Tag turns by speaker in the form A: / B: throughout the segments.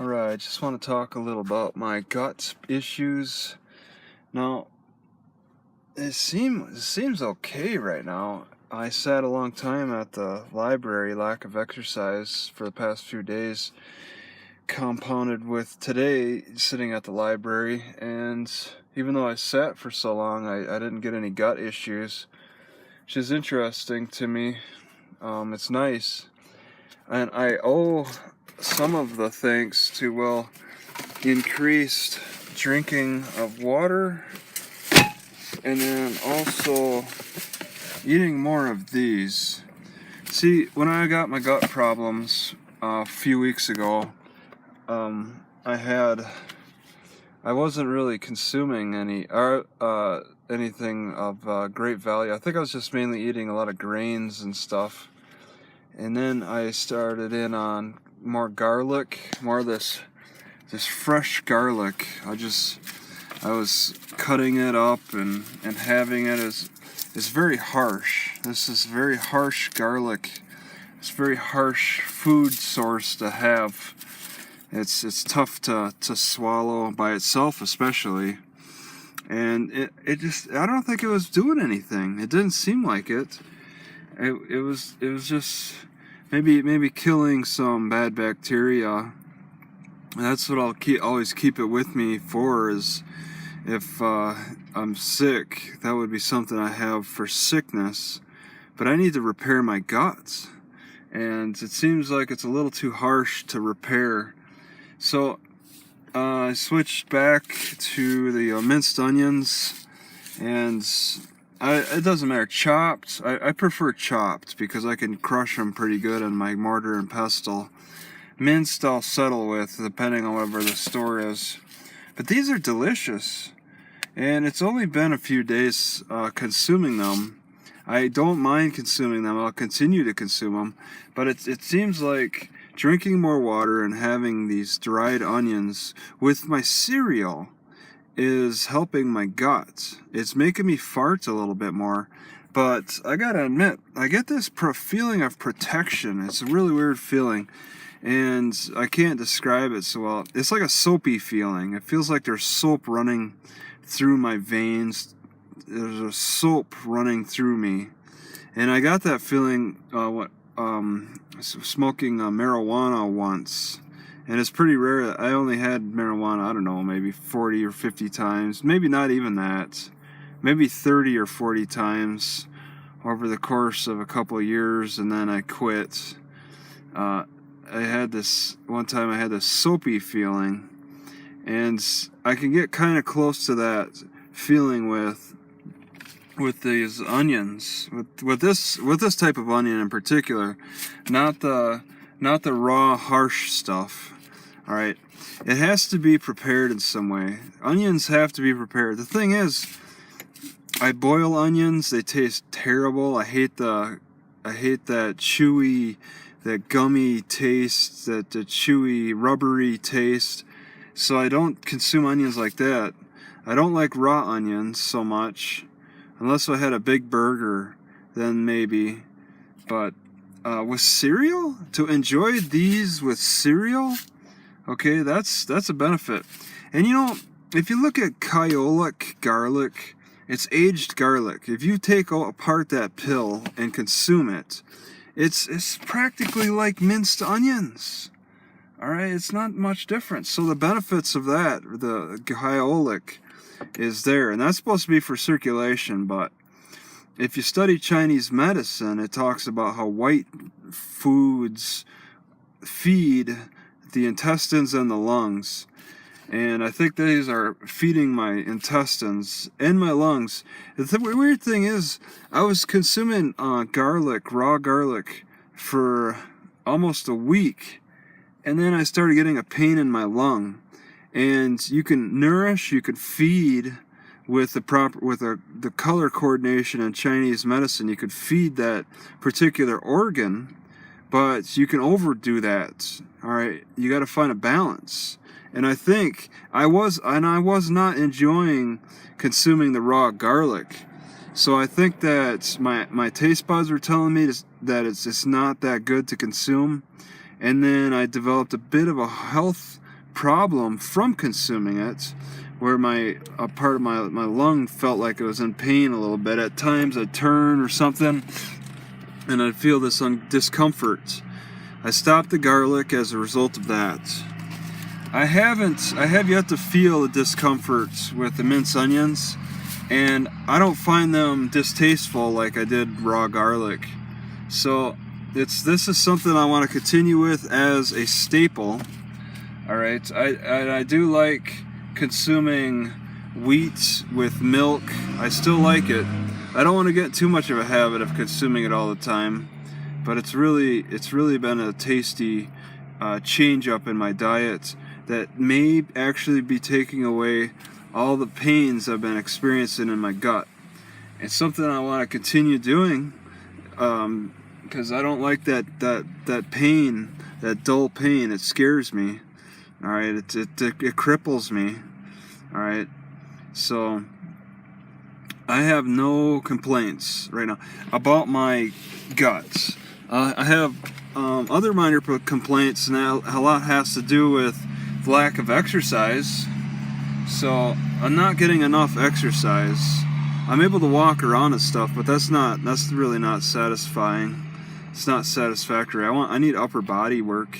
A: Alright, just want to talk a little about my gut issues. Now, it seems okay right now. I sat a long time at the library, lack of exercise for the past few days, compounded with today sitting at the library, and even though I sat for so long, I didn't get any gut issues, which is interesting to me. It's nice. And I owe some of the thanks to, well, increased drinking of water, and then also eating more of these. See, when I got my gut problems a few weeks ago, I wasn't really consuming anything of great value. I think I was just mainly eating a lot of grains and stuff. And then I started in on more garlic, more of this fresh garlic. I was cutting it up and having it as it's very harsh. This is very harsh garlic. It's very harsh food source to have. It's tough to swallow by itself, especially. And it just, I don't think it was doing anything. It didn't seem like it. It was just maybe killing some bad bacteria. That's what I'll always keep it with me for, is if I'm sick, that would be something I have for sickness. But I need to repair my guts, and it seems like it's a little too harsh to repair. So I switched back to the minced onions, and it doesn't matter, chopped. I prefer chopped because I can crush them pretty good on my mortar and pestle. Minced I'll settle with, depending on whatever the store is. But these are delicious, and it's only been a few days consuming them. I don't mind consuming them. I'll continue to consume them, but it seems like drinking more water and having these dried onions with my cereal is helping my gut. It's making me fart a little bit more, but I gotta admit, I get this feeling of protection. It's a really weird feeling, and I can't describe it so well. It's like a soapy feeling. It feels like there's soap running through my veins. There's a soap running through me, and I got that feeling smoking marijuana once. And it's pretty rare. I only had marijuana, I don't know, maybe 40 or 50 times. Maybe not even that. Maybe 30 or 40 times over the course of a couple of years, and then I quit. I had this, one time I had this soapy feeling, and I can get kind of close to that feeling with these onions, with this type of onion in particular, not the raw harsh stuff. All right, it has to be prepared in some way. Onions have to be prepared. The thing is, I boil onions. They taste terrible. I hate that chewy, that gummy taste, that the chewy, rubbery taste. So I don't consume onions like that. I don't like raw onions so much, unless I had a big burger, then maybe. But with cereal, to enjoy these with cereal, okay, that's a benefit. And you know, if you look at Kyolic garlic, it's aged garlic. If you take apart that pill and consume it, it's practically like minced onions. All right, it's not much different. So the benefits of that, the Kyolic, is there, and that's supposed to be for circulation. But if you study Chinese medicine, it talks about how white foods feed the intestines and the lungs, and I think these are feeding my intestines and my lungs. The weird thing is, I was consuming garlic, raw garlic, for almost a week, and then I started getting a pain in my lung. And you can nourish, you can feed with the color coordination in Chinese medicine. You could feed that particular organ, but you can overdo that. All right, you got to find a balance. And I think I was not enjoying consuming the raw garlic. So I think that my taste buds were telling me that it's not that good to consume. And then I developed a bit of a health problem from consuming it, where a part of my lung felt like it was in pain a little bit. At times I'd turn or something and I'd feel this discomfort. I stopped the garlic as a result of that. I have yet to feel the discomfort with the minced onions, and I don't find them distasteful like I did raw garlic. So this is something I want to continue with as a staple. All right, I do like consuming wheat with milk. I still like it. I don't want to get too much of a habit of consuming it all the time, but it's really been a tasty change up in my diet that may actually be taking away all the pains I've been experiencing in my gut. It's something I want to continue doing, because I don't like that pain, that dull pain. It scares me. All right, it cripples me. All right, so I have no complaints right now about my guts. I have other minor complaints, and a lot has to do with lack of exercise. So I'm not getting enough exercise. I'm able to walk around and stuff, but that's really not satisfying. It's not satisfactory. I need upper body work,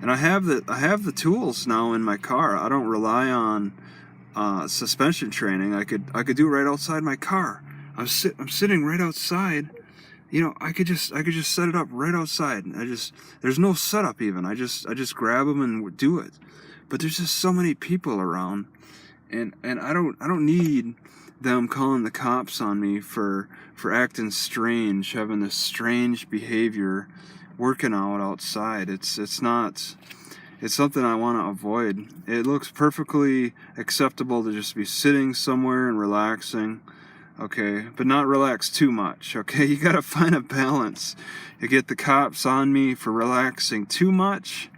A: and I have the tools now in my car. I don't rely on suspension training. I could do it right outside my car. I'm sitting right outside. You know, I could just set it up right outside. There's no setup even. I just grab them and do it. But there's just so many people around, and I don't need them calling the cops on me for acting strange, having this strange behavior, working out outside. It's something I want to avoid. It looks perfectly acceptable to just be sitting somewhere and relaxing, okay, but not relax too much, okay? You gotta find a balance. You get the cops on me for relaxing too much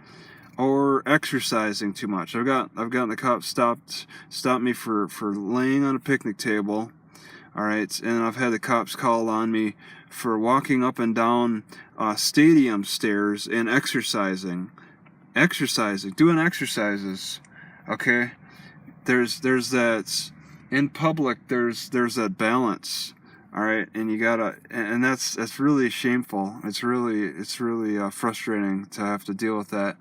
A: or exercising too much. I've gotten the cops stop me for laying on a picnic table, all right, and I've had the cops call on me for walking up and down stadium stairs and exercising, doing exercises, okay? There's that in public. There's that balance, all right, and you gotta, and that's really shameful. It's really frustrating to have to deal with that.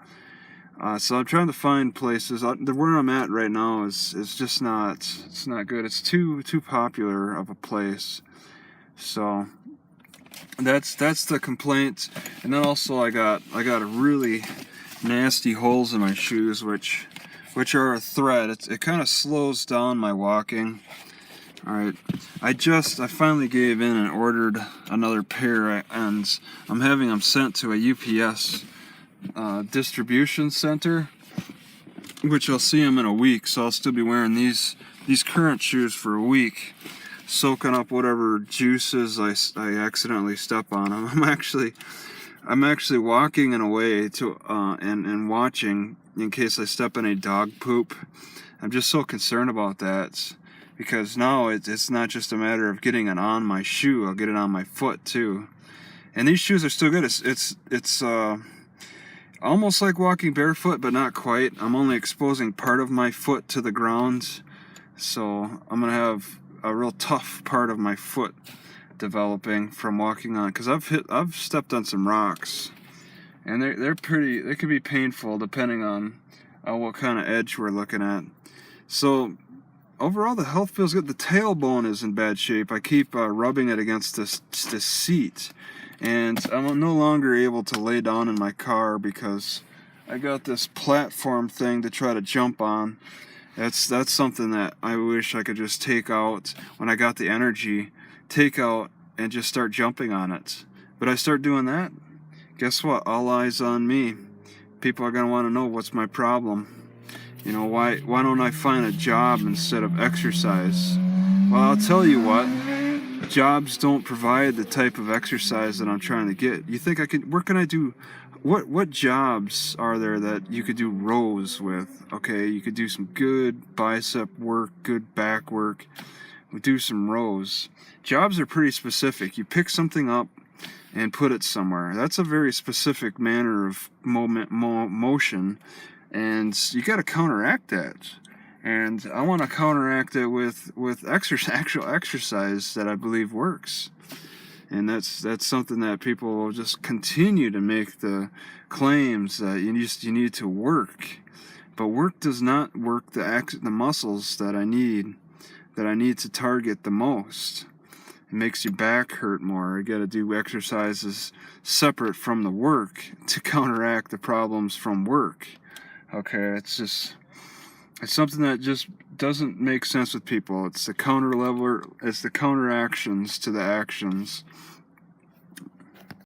A: So I'm trying to find places. Where I'm at right now is just not. It's not good. It's too popular of a place. So that's the complaint. And then also I got a really nasty holes in my shoes, which are a threat. It kind of slows down my walking. All right, I finally gave in and ordered another pair, and I'm having them sent to a UPS distribution center, which I'll see them in a week. So I'll still be wearing these current shoes for a week, soaking up whatever juices I accidentally step on them. I'm actually walking in a way to and watching in case I step in a dog poop. I'm just so concerned about that, because now it's not just a matter of getting it on my shoe. I'll get it on my foot too. And these shoes are still good. It's almost like walking barefoot, but not quite. I'm only exposing part of my foot to the ground, so I'm gonna have a real tough part of my foot developing from walking on, because I've stepped on some rocks, and they can be painful depending on what kind of edge we're looking at. So overall, the health feels good. The tailbone is in bad shape. I keep rubbing it against this seat, and I'm no longer able to lay down in my car because I got this platform thing to try to jump on. That's something that I wish I could just take out when I got the energy, take out and just start jumping on it. But I start doing that, guess what? All eyes on me. People are going to want to know what's my problem. You know, why don't I find a job instead of exercise? Well, I'll tell you what. Jobs don't provide the type of exercise that I'm trying to get. You think I could? Where can I do? What jobs are there that you could do rows with? Okay, you could do some good bicep work, good back work. We do some rows. Jobs are pretty specific. You pick something up and put it somewhere. That's a very specific manner of motion, and you got to counteract that. And I want to counteract it with actual exercise that I believe works. And that's something that people will just continue to make the claims that you need to work, but work does not work the muscles that I need to target the most. It makes your back hurt more. You got to do exercises separate from the work to counteract the problems from work. Okay, it's something that just doesn't make sense with people. It's the counteractions to the actions.